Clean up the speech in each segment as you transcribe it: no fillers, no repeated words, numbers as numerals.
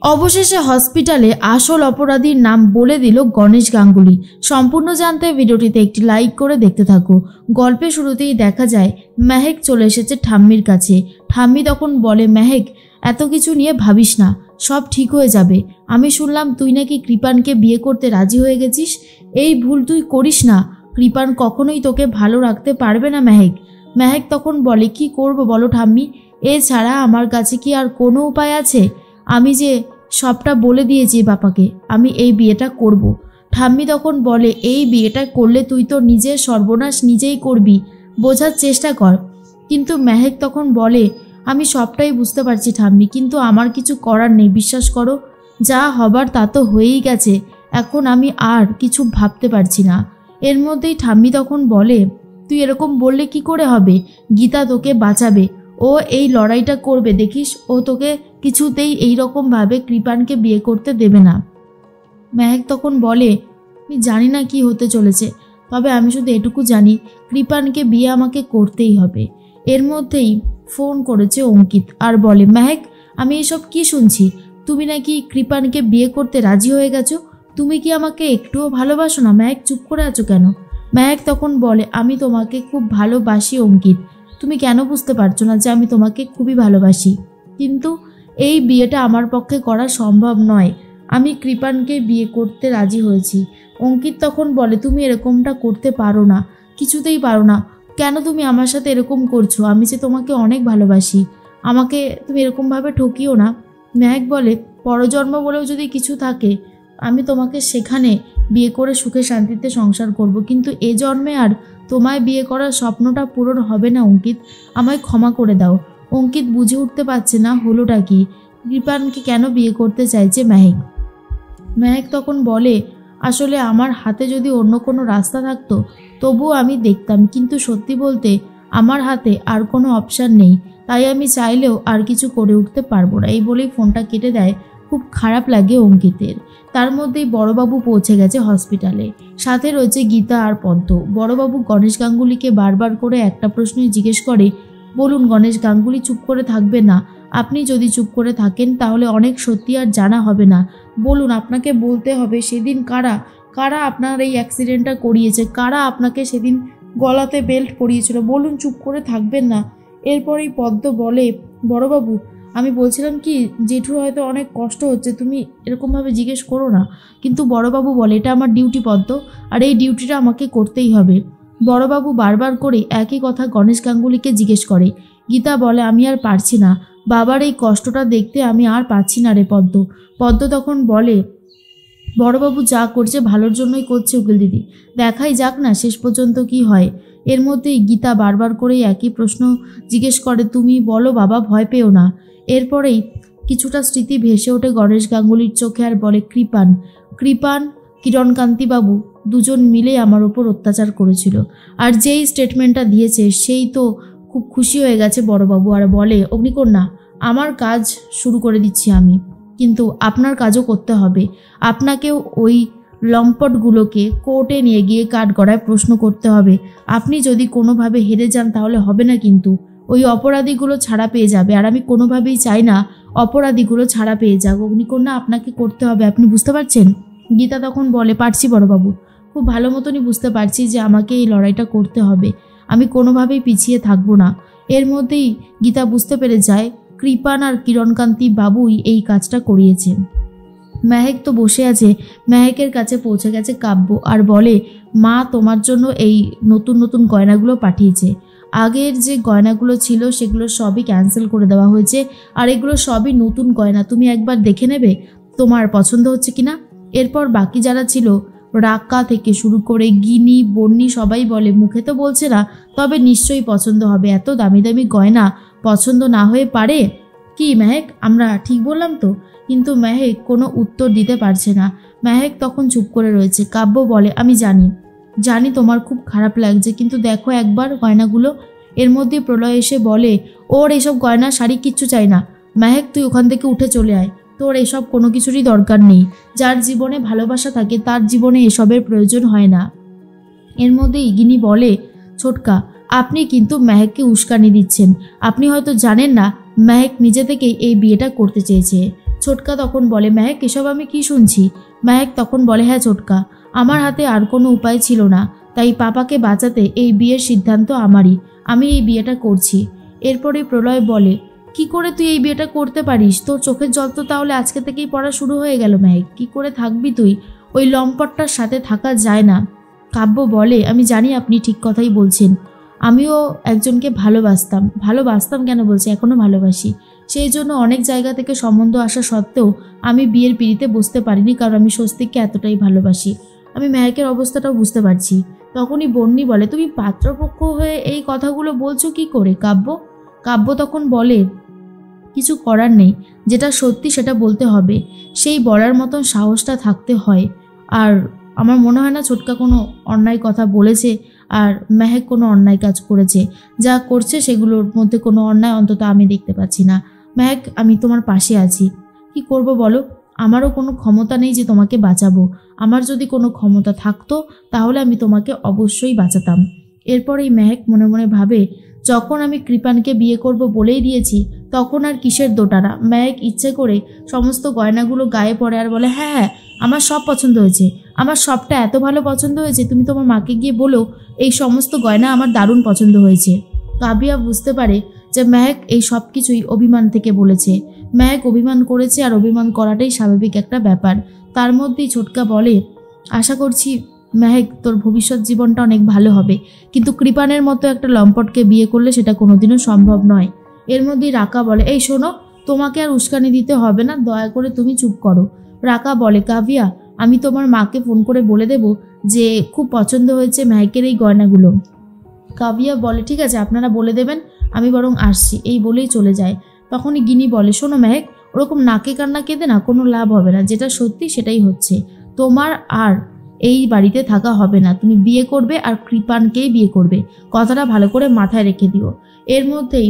অবশেষে হসপিটালে আসল অপরাধীর নাম বলে দিল গণেশ গাঙ্গুলি। সম্পূর্ণ জানতে ভিডিওটিতে একটি লাইক করে দেখতে থাকো। গল্পের শুরুতেই দেখা যায় মেহেক চলে এসেছে ঠাম্মির কাছে। ঠাম্মি তখন বলে, মেহেক, এত কিছু নিয়ে ভাবিস না, সব ঠিক হয়ে যাবে। আমি শুনলাম তুই নাকি কৃপানকে বিয়ে করতে রাজি হয়ে গেছিস। এই ভুল তুই করিস না, কৃপান কখনোই তোকে ভালো রাখতে পারবে না মেহেক। মেহেক তখন বলে, কি করব বলো ঠাম্মি, এছাড়া আমার কাছে কি আর কোনো উপায় আছে? আমি যে সবটা বলে দিয়েছি বাপাকে, আমি এই বিয়েটা করব। ঠাম্মি তখন বলে, এই বিয়েটা করলে তুই তো নিজের সর্বনাশ নিজেই করবি, বোঝার চেষ্টা কর। কিন্তু মেহেক তখন বলে, আমি সবটাই বুঝতে পারছি ঠাম্মি, কিন্তু আমার কিছু করার নেই, বিশ্বাস করো। যা হবার তা তো হয়েই গেছে, এখন আমি আর কিছু ভাবতে পারছি না। এর মধ্যেই ঠাম্মি তখন বলে, তুই এরকম বললে কি করে হবে? গীতা তোকে বাঁচাবে, ও এই লড়াইটা করবে, দেখিস। ও তোকে কিছুতেই এইরকমভাবে কৃপানকে বিয়ে করতে দেবে না। মেহেক তখন বলে, আমি জানি না কি হতে চলেছে, তবে আমি শুধু এটুকু জানি, কৃপানকে বিয়ে আমাকে করতেই হবে। এর মধ্যেই ফোন করেছে অঙ্কিত আর বলে, মেহেক, আমি এসব কি শুনছি? তুমি নাকি কৃপানকে বিয়ে করতে রাজি হয়ে গেছো। তুমি কি আমাকে একটুও ভালোবাসো না? মেহেক, চুপ করে আছো কেন? মেহেক তখন বলে, আমি তোমাকে খুব ভালোবাসি অঙ্কিত, তুমি কেন বুঝতে পারছো না যে আমি তোমাকে খুবই ভালোবাসি? কিন্তু এই বিয়েটা আমার পক্ষে করা সম্ভব নয়। আমি কৃপানকে বিয়ে করতে রাজি হয়েছি। অঙ্কিত তখন বলে, তুমি এরকমটা করতে পারো না, কিছুতেই পারো না। কেন তুমি আমার সাথে এরকম করছো? আমি যে তোমাকে অনেক ভালোবাসি, আমাকে তুমি এরকমভাবে ঠকিও না। মেহেক বলে, পরজন্ম বলেও যদি কিছু থাকে, আমি তোমাকে সেখানে বিয়ে করে সুখে শান্তিতে সংসার করব, কিন্তু এ জন্মে আর তোমায় বিয়ে করার স্বপ্নটা পূরণ হবে না অঙ্কিত, আমায় ক্ষমা করে দাও। অঙ্কিত বুঝে উঠতে পারছে না হলোটা কি, কৃপানকে কেন বিয়ে করতে চাইছে মেহেক। মেহেক তখন বলে, আসলে আমার হাতে যদি অন্য কোনো রাস্তা থাকতো তবুও আমি দেখতাম, কিন্তু সত্যি বলতে আমার হাতে আর কোনো অপশান নেই, তাই আমি চাইলেও আর কিছু করে উঠতে পারবো না। এই বলেই ফোনটা কেটে দেয়। খুব খারাপ লাগে অঙ্কিতের। তার মধ্যেই বড়বাবু পৌঁছে গেছে হসপিটালে, সাথে রয়েছে গীতা আর পদ্ম। বড়বাবু গণেশ গাঙ্গুলিকে বারবার করে একটা প্রশ্নই জিজ্ঞেস করে, বলুন গণেশ গাঙ্গুলি, চুপ করে থাকবে না? আপনি যদি চুপ করে থাকেন তাহলে অনেক সত্যি আর জানা হবে না। বলুন, আপনাকে বলতে হবে সেদিন কারা কারা আপনার এই অ্যাক্সিডেন্টটা করিয়েছে, কারা আপনাকে সেদিন গলাতে বেল্ট পরিয়েছিল। বলুন, চুপ করে থাকবেন না। এরপরেই পদ্ম বলে, বড়বাবু, আমি বলছিলাম কি, জেঠুর হয়তো অনেক কষ্ট হচ্ছে, তুমি এরকমভাবে জিজ্ঞেস করো না। কিন্তু বড়বাবু বলে, এটা আমার ডিউটি পদ্ম, আর এই ডিউটিটা আমাকে করতেই হবে। বড়বাবু বারবার করে একই কথা গণেশ গাঙ্গুলিকে জিজ্ঞেস করে। গীতা বলে, আমি আর পারছি না, বাবার এই কষ্টটা দেখতে আমি আর পারছি না রে পদ্ম। পদ্ম তখন বলে, বড়বাবু যা করছে ভালোর জন্যই করছে উকিল দিদি, দেখাই যাক না শেষ পর্যন্ত কি হয়। এর মধ্যেই গীতা বারবার করে একই প্রশ্ন জিজ্ঞেস করে, তুমি বলো বাবা, ভয় পেও না। এরপরেই কিছুটা স্মৃতি ভেসে ওঠে গণেশ গাঙ্গুলির চোখে আর বলে, কৃপান কিরণকান্তি বাবু দুজন মিলে আমার ওপর অত্যাচার করেছিল, আর যেই স্টেটমেন্টটা দিয়েছে সেই তো খুব খুশি হয়ে গেছে বড়বাবু, আর বলে, অগ্নিকন্যা, আমার কাজ শুরু করে দিচ্ছি আমি, কিন্তু আপনার কাজও করতে হবে। আপনাকেও ওই লম্পটগুলোকে কোর্টে নিয়ে গিয়ে কাঠগড়ায় প্রশ্ন করতে হবে। আপনি যদি কোনোভাবে হেরে যান তাহলে হবে না, কিন্তু ওই অপরাধীগুলো ছাড়া পেয়ে যাবে, আর আমি কোনোভাবেই চাই না অপরাধীগুলো ছাড়া পেয়ে যাক। অগ্নিকন্যা, আপনাকে করতে হবে, আপনি বুঝতে পারছেন? গীতা তখন বলে, পারছি বড়বাবু, খুব ভালো মতনই বুঝতে পারছি যে আমাকে এই লড়াইটা করতে হবে, আমি কোনোভাবেই পিছিয়ে থাকবো না। এর মধ্যেই গীতা বুঝতে পেরে যায় কৃপান আর কিরণকান্তি বাবুই এই কাজটা করিয়েছেন। মেহেক তো বসে আছে, মেহেকের কাছে পৌঁছে গেছে কাব্য আর বলে, মা তোমার জন্য এই নতুন নতুন গয়নাগুলো পাঠিয়েছে। আগের যে গয়নাগুলো ছিল সেগুলো সবই ক্যান্সেল করে দেওয়া হয়েছে, আর এগুলো সবই নতুন গয়না, তুমি একবার দেখে নেবে তোমার পছন্দ হচ্ছে কিনা। এরপর বাকি যারা ছিল, রাক্কা থেকে শুরু করে গিনি বন্নি, সবাই বলে, মুখে তো বলছে না, তবে নিশ্চয়ই পছন্দ হবে, এত দামি দামি গয়না পছন্দ না হয়ে পারে কি মেহেক? আমরা ঠিক বললাম তো? কিন্তু মেহেক কোনো উত্তর দিতে পারছে না। মেহেক তখন চুপ করে রয়েছে। কাব্য বলে, আমি জানি তোমার খুব খারাপ লাগছে, কিন্তু দেখো একবার গয়নাগুলো। এর মধ্যে প্রলয় এসে বলে, ওর এসব গয়না শাড়ি কিচ্ছু চাই না। মেহেক, তুই ওখান থেকে উঠে চলে আয়, তোর এসব কোনো কিছুরই দরকার নেই। যার জীবনে ভালোবাসা থাকে তার জীবনে এসবের প্রয়োজন হয় না। এর মধ্যেই গিনি বলে, ছোটকা, আপনি কিন্তু মেহেককে উস্কানি দিচ্ছেন। আপনি হয়তো জানেন না মেহেক নিজে থেকেই এই বিয়েটা করতে চেয়েছে। ছোটকা তখন বলে, মেহেক এসব আমি কি শুনছি? মেহেক তখন বলে, হ্যাঁ ছোটকা, আমার হাতে আর কোনো উপায় ছিল না, তাই পাপাকে বাঁচাতে এই বিয়ের সিদ্ধান্ত আমারই, আমি এই বিয়েটা করছি। এরপরে প্রলয় বলে, কি করে তুই এই বিয়েটা করতে পারিস? তোর চোখের জল তো তাহলে আজকে থেকেই পড়া শুরু হয়ে গেল মেহেক, কি করে থাকবি তুই? ওই লম্পটটার সাথে থাকা যায় না। কাব্য বলে, আমি জানি আপনি ঠিক কথাই বলছেন, আমিও একজনকে ভালোবাসতাম কেন বলছি, এখনও ভালোবাসি। সেই জন্য অনেক জায়গা থেকে সম্বন্ধ আসা সত্ত্বেও আমি বিয়ের পিঁড়িতে বসতে পারিনি, কারণ আমি স্বস্তিককে এতটাই ভালোবাসি। আমি মেহেকের অবস্থাটাও বুঝতে পারছি। তখনই বন্নি বলে, তুমি পাত্রপক্ষ হয়ে এই কথাগুলো বলছো কি করে কাব্য? কাব্য তখন বলে, কিছু করার নেই, যেটা সত্যি সেটা বলতে হবে, সেই বলার মতন সাহসটা থাকতে হয়। আর আমার মনে হয় না ছোটকা কোনো অন্যায় কথা বলেছে আর মেহেক কোনো অন্যায় কাজ করেছে। যা করছে সেগুলোর মধ্যে কোনো অন্যায় অন্তত আমি দেখতে পাচ্ছি না। মেহেক, আমি তোমার পাশে আছি। কি করব বলো? আমারও কোনো ক্ষমতা নেই যে তোমাকে বাঁচাবো। আমার যদি কোনো ক্ষমতা থাকতো তাহলে আমি তোমাকে অবশ্যই বাঁচাতাম। এরপরেই মেহেক মনে মনে ভাবে, যখন আমি কৃপানকে বিয়ে করব বলেই দিয়েছি, তখন আর কিসের দোটানা। মেহেক ইচ্ছে করে সমস্ত গয়নাগুলো গায়ে পড়ে আর বলে, হ্যাঁ হ্যাঁ, আমার সব পছন্দ হয়েছে, আমার সবটা এত ভালো পছন্দ হয়েছে, তুমি তোমার মাকে গিয়ে বলো এই সমস্ত গয়না আমার দারুণ পছন্দ হয়েছে। কাবিয়া বুঝতে পারে যে মেহেক এই সব কিছুই অভিমান থেকে বলেছে। মেহেক অভিমান করেছে আর অভিমান করাটাই স্বাভাবিক একটা ব্যাপার। তার মধ্যেই ছোটকা বলে, আশা করছি মেহেক তোর ভবিষ্যৎ জীবনটা অনেক ভালো হবে, কিন্তু কৃপানের মতো একটা লম্পটকে বিয়ে করলে সেটা কোনোদিনও সম্ভব নয়। এর মধ্যেই রাকা বলে, এই শোনো, তোমাকে আর উস্কানি দিতে হবে না, দয়া করে তুমি চুপ করো। রাকা বলে, কাভিয়া, আমি তোমার মাকে ফোন করে বলে দেব যে খুব পছন্দ হয়েছে মেহেকের এই গয়নাগুলো। কাভিয়া বলে, ঠিক আছে, আপনারা বলে দেবেন, আমি বরং আসছি, এই বলেই চলে যায়। তখনই গিনি বলে, শোনো মেহেক, ওরকম নাকে কান্না কেঁদে না কোনো লাভ হবে না, যেটা সত্যি সেটাই হচ্ছে। তোমার আর এই বাড়িতে থাকা হবে না, তুমি বিয়ে করবে আর কৃপানকেই বিয়ে করবে, কথাটা ভালো করে মাথায় রেখে দিও। এর মধ্যেই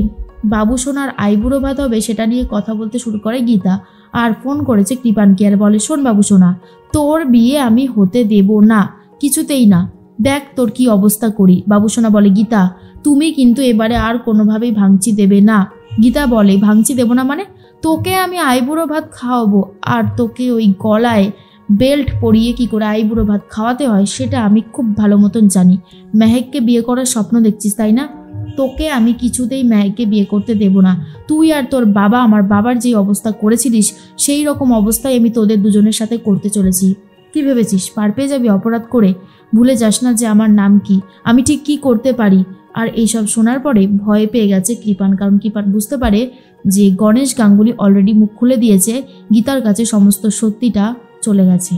বাবু সোনার আইবুড়ো ভাত হবে সেটা নিয়ে কথা বলতে শুরু করে গীতা, আর ফোন করেছে কৃপানকে আর বলে, শোন বাবু সোনা, তোর বিয়ে আমি হতে দেব না, কিছুতেই না, দেখ তোর কি অবস্থা করি। বাবু সোনা বলে, গীতা তুমি কিন্তু এবারে আর কোনোভাবেই ভাঙচি দেবে না। গীতা বলে, ভাঙচি দেব না মানে? তোকে আমি আইবুড়ো ভাত খাওয়াবো, আর তোকে ওই গলায় বেল্ট পরিয়ে কি করে আইবুড়ো ভাত খাওয়াতে হয় সেটা আমি খুব ভালো মতন জানি। মেহেককে বিয়ে করার স্বপ্ন দেখছিস তাই না? তোকে আমি কিছুতেই মেহেককে বিয়ে করতে দেব না। তুই আর তোর বাবা আমার বাবার যে অবস্থা করেছিলিস সেই রকম অবস্থায় আমি তোদের দুজনের সাথে করতে চলেছি। কি ভেবেছিস পার পেয়ে যাবি অপরাধ করে? ভুলে যাস না যে আমার নাম কি, আমি ঠিক কি করতে পারি। আর এইসব শোনার পরে ভয় পেয়ে গেছে কৃপান, কারণ কৃপান বুঝতে পারে যে গণেশ গাঙ্গুলি অলরেডি মুখ খুলে দিয়েছে, গীতার কাছে সমস্ত সত্যিটা চলে গেছে।